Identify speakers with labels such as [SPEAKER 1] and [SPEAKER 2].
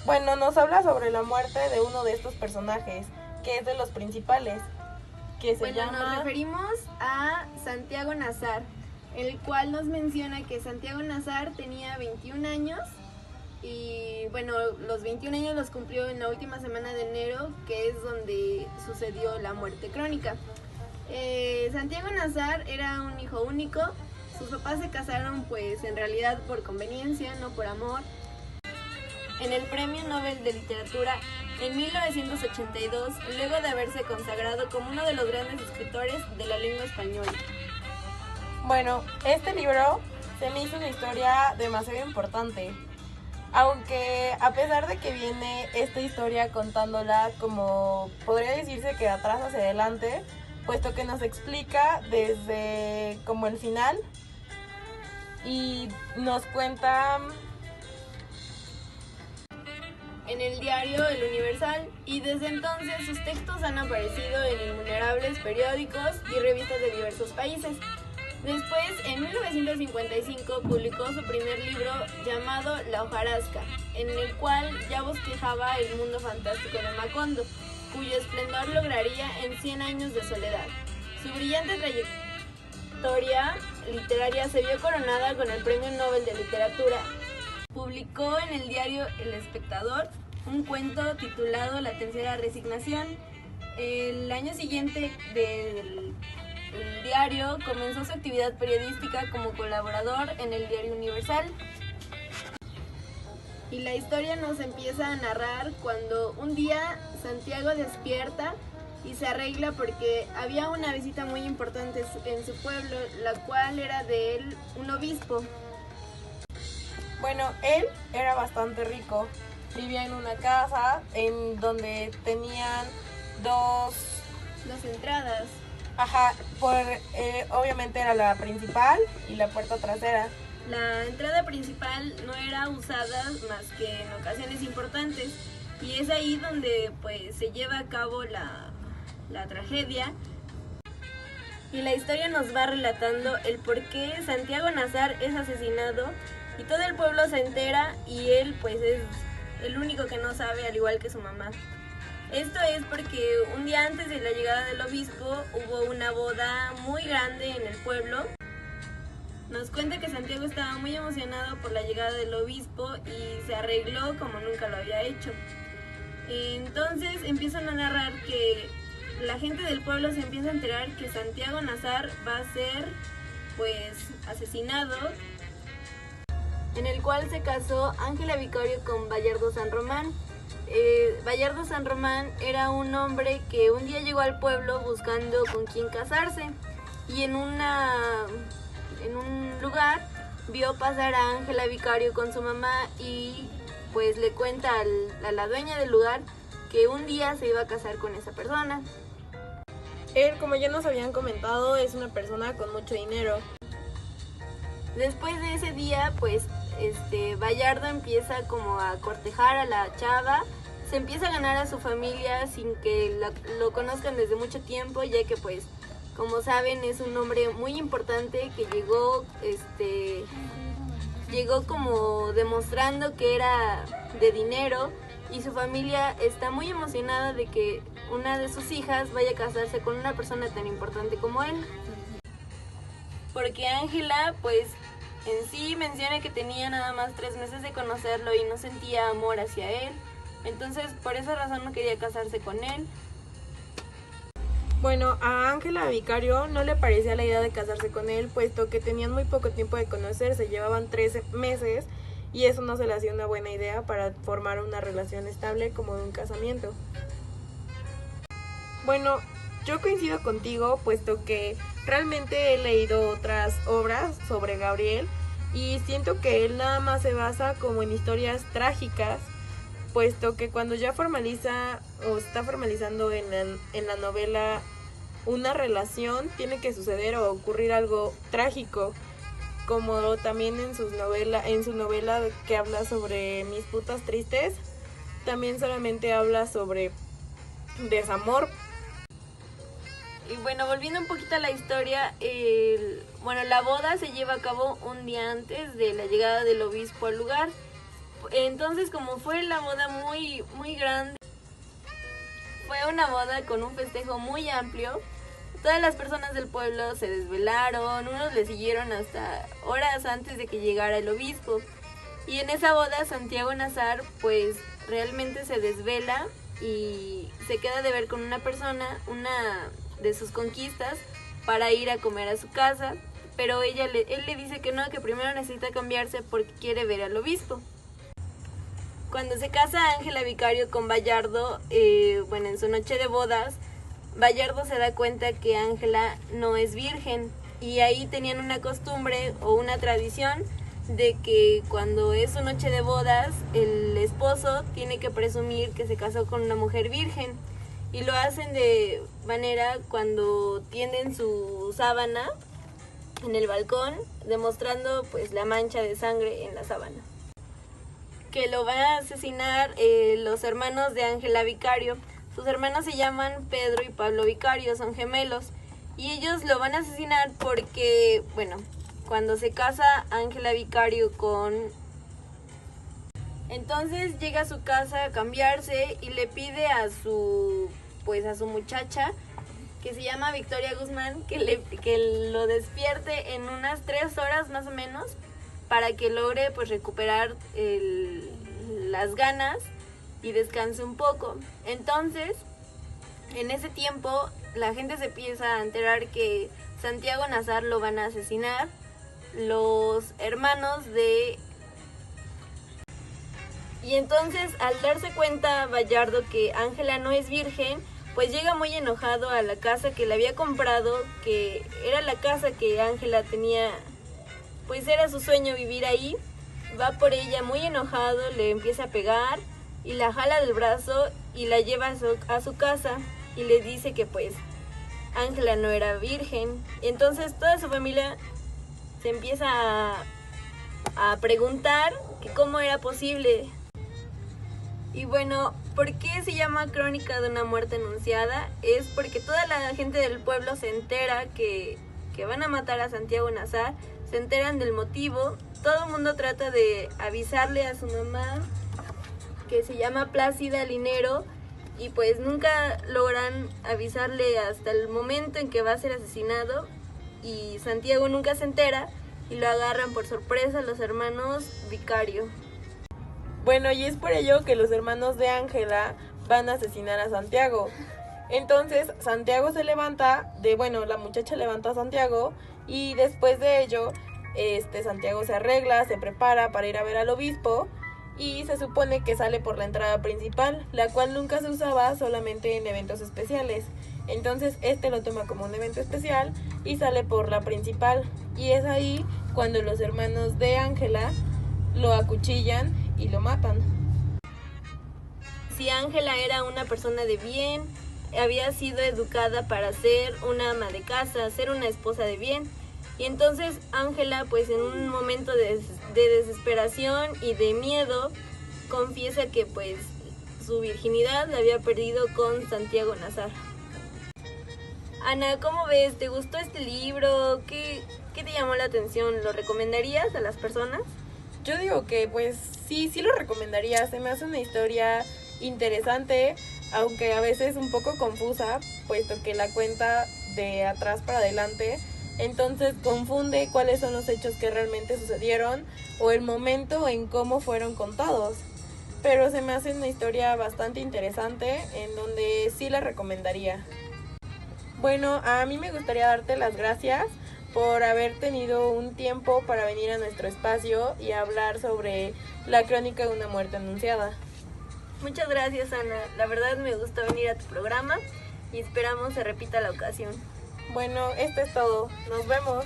[SPEAKER 1] Bueno, nos habla sobre la muerte de uno de estos personajes, que es de los principales, que se llama...
[SPEAKER 2] Nos referimos a Santiago Nazar, el cual nos menciona que Santiago Nazar tenía 21 años y bueno, los 21 años los cumplió en la última semana de enero, que es donde sucedió la muerte crónica. Santiago Nazar era un hijo único, sus papás se casaron pues en realidad por conveniencia, no por amor. En el Premio Nobel de Literatura en 1982, luego de haberse consagrado como uno de los grandes escritores de la lengua española.
[SPEAKER 1] Bueno, este libro se me hizo una historia demasiado importante, aunque a pesar de que viene esta historia contándola como podría decirse que de atrás hacia adelante, puesto que nos explica desde como el final y nos cuenta
[SPEAKER 2] en el diario El Universal, y desde entonces sus textos han aparecido en innumerables periódicos y revistas de diversos países. Después, en 1955, publicó su primer libro llamado La hojarasca, en el cual ya bosquejaba el mundo fantástico de Macondo, cuyo esplendor lograría en 100 años de soledad. Su brillante trayectoria literaria se vio coronada con el Premio Nobel de Literatura. Publicó en el diario El Espectador un cuento titulado La tercera resignación. El año siguiente del diario comenzó su actividad periodística como colaborador en el diario Universal. Y la historia nos empieza a narrar cuando un día Santiago despierta y se arregla porque había una visita muy importante en su pueblo, la cual era de él un obispo.
[SPEAKER 1] Bueno, él era bastante rico, vivía en una casa en donde tenían dos
[SPEAKER 2] entradas.
[SPEAKER 1] Ajá, obviamente era la principal y la puerta trasera.
[SPEAKER 2] La entrada principal no era usada más que en ocasiones importantes y es ahí donde pues se lleva a cabo la tragedia. Y la historia nos va relatando el por qué Santiago Nazar es asesinado y todo el pueblo se entera y él pues es el único que no sabe, al igual que su mamá. Esto es porque un día antes de la llegada del obispo hubo una boda muy grande en el pueblo. Nos cuenta que Santiago estaba muy emocionado por la llegada del obispo y se arregló como nunca lo había hecho. Entonces empiezan a narrar que la gente del pueblo se empieza a enterar que Santiago Nazar va a ser pues asesinado, en el cual se casó Ángela Vicario con Bayardo San Román. Bayardo San Román era un hombre que un día llegó al pueblo buscando con quién casarse y en un lugar vio pasar a Ángela Vicario con su mamá y pues le cuenta a la dueña del lugar que un día se iba a casar con esa persona.
[SPEAKER 1] Él, como ya nos habían comentado, es una persona con mucho dinero.
[SPEAKER 2] Después de ese día, pues Bayardo empieza como a cortejar a la chava, se empieza a ganar a su familia sin que lo conozcan desde mucho tiempo, ya que pues como saben es un hombre muy importante que llegó como demostrando que era de dinero y su familia está muy emocionada de que una de sus hijas vaya a casarse con una persona tan importante como él. Porque Ángela pues en sí menciona que tenía nada más 3 meses de conocerlo y no sentía amor hacia él. Entonces por esa razón no quería casarse con él.
[SPEAKER 1] Bueno, a Ángela Vicario no le parecía la idea de casarse con él, puesto que tenían muy poco tiempo de conocerse, llevaban 13 meses y eso no se le hacía una buena idea para formar una relación estable como de un casamiento. Bueno, yo coincido contigo, puesto que realmente he leído otras obras sobre Gabriel y siento que él nada más se basa como en historias trágicas, puesto que cuando ya formaliza o está formalizando en la novela una relación, tiene que suceder o ocurrir algo trágico, como también en su novela que habla sobre Mis putas tristes, también solamente habla sobre desamor.
[SPEAKER 2] Y bueno, volviendo un poquito a la historia, la boda se lleva a cabo un día antes de la llegada del obispo al lugar. Entonces, como fue la boda muy, muy grande, fue una boda con un festejo muy amplio. Todas las personas del pueblo se desvelaron, unos le siguieron hasta horas antes de que llegara el obispo. Y en esa boda Santiago Nazar pues realmente se desvela y se queda de ver con una persona, una de sus conquistas, para ir a comer a su casa. Pero él le dice que no, que primero necesita cambiarse porque quiere ver al obispo. Cuando se casa Ángela Vicario con Bayardo, en su noche de bodas, Bayardo se da cuenta que Ángela no es virgen y ahí tenían una costumbre o una tradición de que cuando es su noche de bodas, el esposo tiene que presumir que se casó con una mujer virgen y lo hacen de manera cuando tienden su sábana en el balcón, demostrando pues la mancha de sangre en la sábana. Que lo van a asesinar los hermanos de Ángela Vicario. Sus hermanos se llaman Pedro y Pablo Vicario, son gemelos. Y ellos lo van a asesinar porque, cuando se casa Ángela Vicario con... Entonces llega a su casa a cambiarse y le pide a su muchacha, que se llama Victoria Guzmán, que lo despierte en unas 3 horas más o menos, para que logre pues recuperar las ganas y descanse un poco. Entonces, en ese tiempo, la gente se empieza a enterar que Santiago Nazar lo van a asesinar. Los hermanos de... Y entonces, al darse cuenta Bayardo que Ángela no es virgen, pues llega muy enojado a la casa que le había comprado, que era la casa que Ángela tenía... Pues era su sueño vivir ahí. Va por ella muy enojado, le empieza a pegar y la jala del brazo y la lleva a su casa y le dice que pues Ángela no era virgen. Entonces toda su familia se empieza a preguntar que cómo era posible. Y ¿por qué se llama Crónica de una muerte anunciada? Es porque toda la gente del pueblo se entera que van a matar a Santiago Nazar. Se enteran del motivo, todo el mundo trata de avisarle a su mamá, que se llama Plácida Linero, y pues nunca logran avisarle hasta el momento en que va a ser asesinado, y Santiago nunca se entera, y lo agarran por sorpresa los hermanos Vicario.
[SPEAKER 1] Y es por ello que los hermanos de Ángela van a asesinar a Santiago. Entonces Santiago se levanta, la muchacha levanta a Santiago y después de ello Santiago se arregla, se prepara para ir a ver al obispo y se supone que sale por la entrada principal, la cual nunca se usaba, solamente en eventos especiales. Entonces lo toma como un evento especial y sale por la principal, y es ahí cuando los hermanos de Ángela lo acuchillan y lo matan.
[SPEAKER 2] Si Ángela era una persona de bien, había sido educada para ser una ama de casa, ser una esposa de bien. Y entonces Ángela, pues en un momento de desesperación y de miedo, confiesa que pues su virginidad la había perdido con Santiago Nazar. Ana, ¿cómo ves? ¿Te gustó este libro? ¿Qué te llamó la atención? ¿Lo recomendarías a las personas?
[SPEAKER 1] Yo digo que pues sí lo recomendaría. Se me hace una historia interesante, aunque a veces un poco confusa, puesto que la cuenta de atrás para adelante, entonces confunde cuáles son los hechos que realmente sucedieron o el momento en cómo fueron contados. Pero se me hace una historia bastante interesante, en donde sí la recomendaría. A mí me gustaría darte las gracias por haber tenido un tiempo para venir a nuestro espacio y hablar sobre la crónica de una muerte anunciada.
[SPEAKER 2] Muchas gracias, Ana. La verdad me gusta venir a tu programa y esperamos se repita la ocasión.
[SPEAKER 1] Esto es todo. Nos vemos.